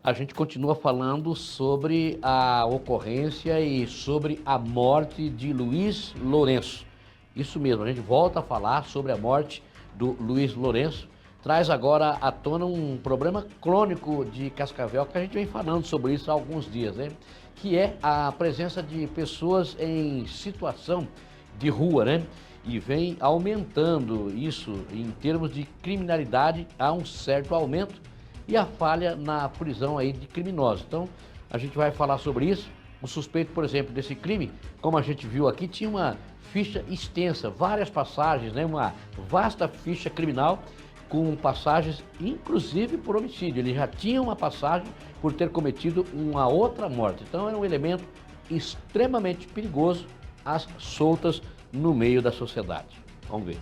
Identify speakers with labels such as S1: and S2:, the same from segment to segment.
S1: A gente continua falando sobre a ocorrência e sobre a morte de Luiz Lourenço. Isso mesmo, a gente volta a falar sobre a morte do Luiz Lourenço. Traz agora à tona um problema crônico de Cascavel, que a gente vem falando sobre isso há alguns dias, né? Que é a presença de pessoas em situação de rua, né? E vem aumentando isso em termos de criminalidade, há um certo aumento e a falha na prisão aí de criminosos. Então, a gente vai falar sobre isso. O suspeito, por exemplo, desse crime, como a gente viu aqui, tinha uma ficha extensa, várias passagens, né? Uma vasta ficha criminal com passagens, inclusive por homicídio. Ele já tinha uma passagem por ter cometido uma outra morte. Então, era um elemento extremamente perigoso às soltas no meio da sociedade. Vamos ver.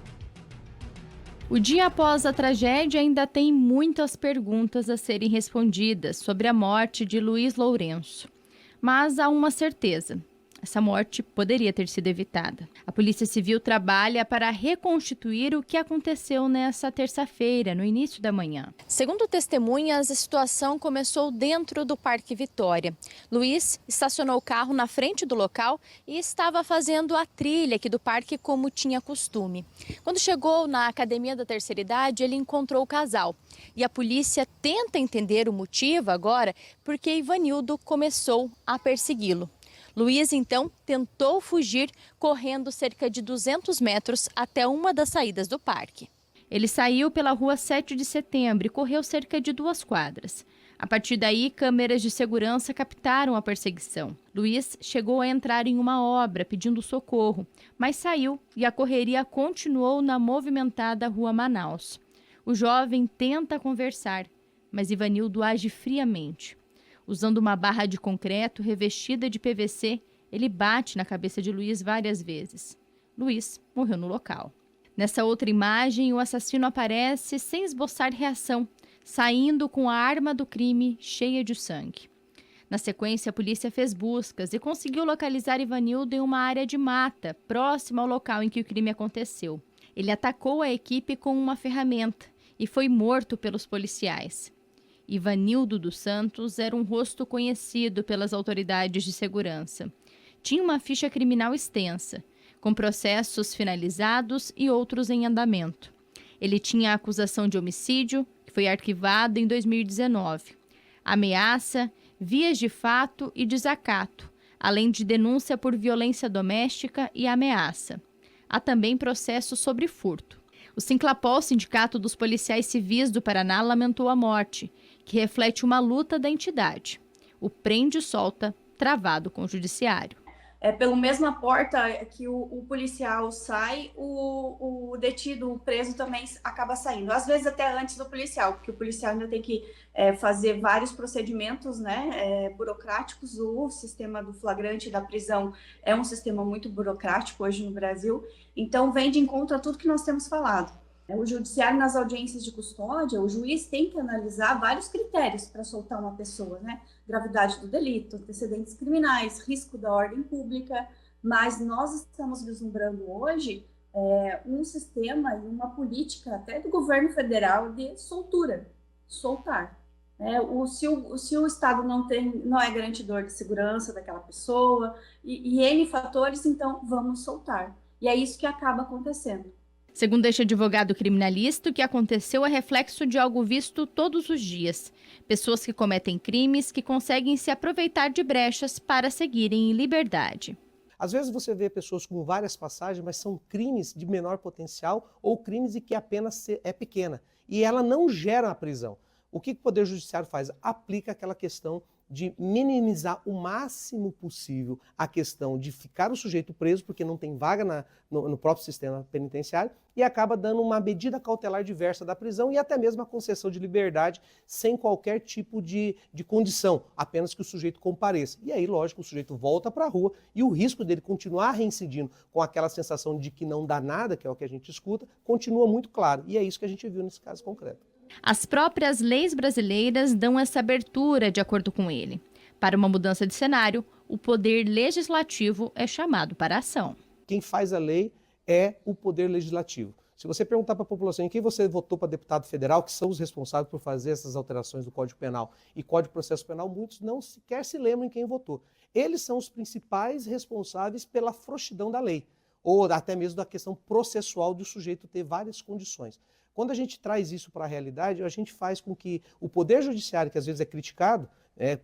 S2: O dia após a tragédia ainda tem muitas perguntas a serem respondidas sobre a morte de Luiz Lourenço. Mas há uma certeza: essa morte poderia ter sido evitada. A Polícia Civil trabalha para reconstituir o que aconteceu nessa terça-feira, no início da manhã. Segundo testemunhas, a situação começou dentro do Parque Vitória. Luiz estacionou o carro na frente do local e estava fazendo a trilha aqui do parque como tinha costume. Quando chegou na Academia da Terceira Idade, ele encontrou o casal. E a polícia tenta entender o motivo agora porque Ivanildo começou a persegui-lo. Luiz, então, tentou fugir correndo cerca de 200 metros até uma das saídas do parque. Ele saiu pela rua 7 de setembro e correu cerca de 2 quadras. A partir daí, câmeras de segurança captaram a perseguição. Luiz chegou a entrar em uma obra pedindo socorro, mas saiu e a correria continuou na movimentada Rua Manaus. O jovem tenta conversar, mas Ivanildo age friamente. Usando uma barra de concreto revestida de PVC, ele bate na cabeça de Luiz várias vezes. Luiz morreu no local. Nessa outra imagem, o assassino aparece sem esboçar reação, saindo com a arma do crime cheia de sangue. Na sequência, a polícia fez buscas e conseguiu localizar Ivanildo em uma área de mata, próxima ao local em que o crime aconteceu. Ele atacou a equipe com uma ferramenta e foi morto pelos policiais. Ivanildo dos Santos era um rosto conhecido pelas autoridades de segurança. Tinha uma ficha criminal extensa, com processos finalizados e outros em andamento. Ele tinha a acusação de homicídio, que foi arquivada em 2019, ameaça, vias de fato e desacato, além de denúncia por violência doméstica e ameaça. Há também processos sobre furto. O Sinclapol, Sindicato dos Policiais Civis do Paraná, lamentou a morte, que reflete uma luta da entidade. O prende e solta, travado com o judiciário.
S3: Pela mesma porta que o policial sai, o detido, o preso também acaba saindo. Às vezes até antes do policial, porque o policial ainda tem que fazer vários procedimentos, né, burocráticos. O sistema do flagrante da prisão é um sistema muito burocrático hoje no Brasil. Então, vem de encontro a tudo que nós temos falado. O judiciário, nas audiências de custódia, o juiz tem que analisar vários critérios para soltar uma pessoa, né? Gravidade do delito, antecedentes criminais, risco da ordem pública, mas nós estamos vislumbrando hoje um sistema e uma política até do governo federal de soltar. Se o Estado não é garantidor de segurança daquela pessoa, e N fatores, então vamos soltar. E é isso que acaba acontecendo.
S2: Segundo este advogado criminalista, o que aconteceu é reflexo de algo visto todos os dias. Pessoas que cometem crimes que conseguem se aproveitar de brechas para seguirem em liberdade.
S4: Às vezes você vê pessoas com várias passagens, mas são crimes de menor potencial ou crimes em que a pena é pequena. E ela não gera a prisão. O que o Poder Judiciário faz? Aplica aquela questão de minimizar o máximo possível a questão de ficar o sujeito preso, porque não tem vaga no próprio sistema penitenciário, e acaba dando uma medida cautelar diversa da prisão e até mesmo a concessão de liberdade sem qualquer tipo de condição, apenas que o sujeito compareça. E aí, lógico, o sujeito volta para a rua e o risco dele continuar reincidindo com aquela sensação de que não dá nada, que é o que a gente escuta, continua muito claro. E é isso que a gente viu nesse caso concreto.
S2: As próprias leis brasileiras dão essa abertura, de acordo com ele. Para uma mudança de cenário, o poder legislativo é chamado para a ação.
S4: Quem faz a lei é o poder legislativo. Se você perguntar para a população em quem você votou para deputado federal, que são os responsáveis por fazer essas alterações do Código Penal e Código de Processo Penal, muitos não sequer se lembram em quem votou. Eles são os principais responsáveis pela frouxidão da lei, ou até mesmo da questão processual do sujeito ter várias condições. Quando a gente traz isso para a realidade, a gente faz com que o Poder Judiciário, que às vezes é criticado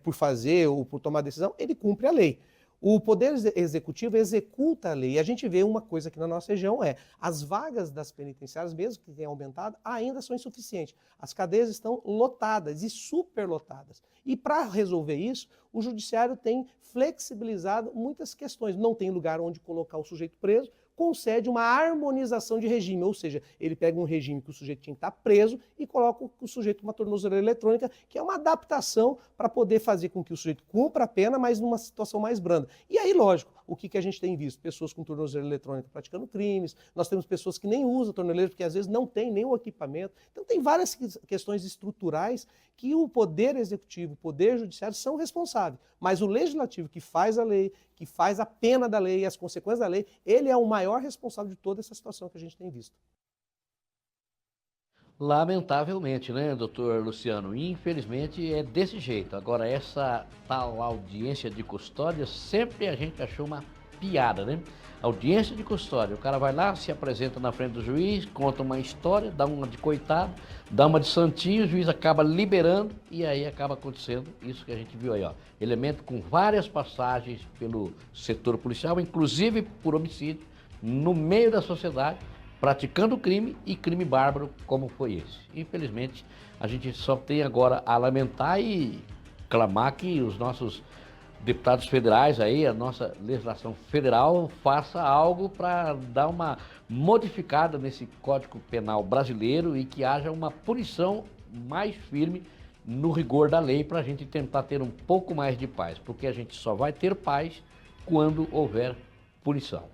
S4: por fazer ou por tomar decisão, ele cumpre a lei. O Poder Executivo executa a lei. E a gente vê uma coisa aqui na nossa região as vagas das penitenciárias, mesmo que tenham aumentado, ainda são insuficientes. As cadeias estão lotadas e superlotadas. E para resolver isso, o Judiciário tem flexibilizado muitas questões. Não tem lugar onde colocar o sujeito preso, concede uma harmonização de regime, ou seja, ele pega um regime que o sujeito tinha que estar preso e coloca o sujeito com uma tornozeleira eletrônica, que é uma adaptação para poder fazer com que o sujeito cumpra a pena, mas numa situação mais branda. E aí, lógico, o que a gente tem visto? Pessoas com tornozeleira eletrônica praticando crimes, nós temos pessoas que nem usam tornozeleira porque às vezes não tem nenhum equipamento. Então tem várias questões estruturais que o Poder Executivo, o Poder Judiciário são responsáveis, mas o Legislativo que faz a lei, que faz a pena da lei e as consequências da lei, ele é o maior responsável de toda essa situação que a gente tem visto.
S1: Lamentavelmente, né, doutor Luciano? Infelizmente é desse jeito. Agora, essa tal audiência de custódia, sempre a gente achou uma piada, né? Audiência de custódia, o cara vai lá, se apresenta na frente do juiz, conta uma história, dá uma de coitado, dá uma de santinho, o juiz acaba liberando e aí acaba acontecendo isso que a gente viu aí, ó. Elemento com várias passagens pelo setor policial, inclusive por homicídio, no meio da sociedade, praticando crime e crime bárbaro como foi esse. Infelizmente, a gente só tem agora a lamentar e clamar que os nossos deputados federais aí, a nossa legislação federal, faça algo para dar uma modificada nesse Código Penal brasileiro e que haja uma punição mais firme no rigor da lei para a gente tentar ter um pouco mais de paz, porque a gente só vai ter paz quando houver punição.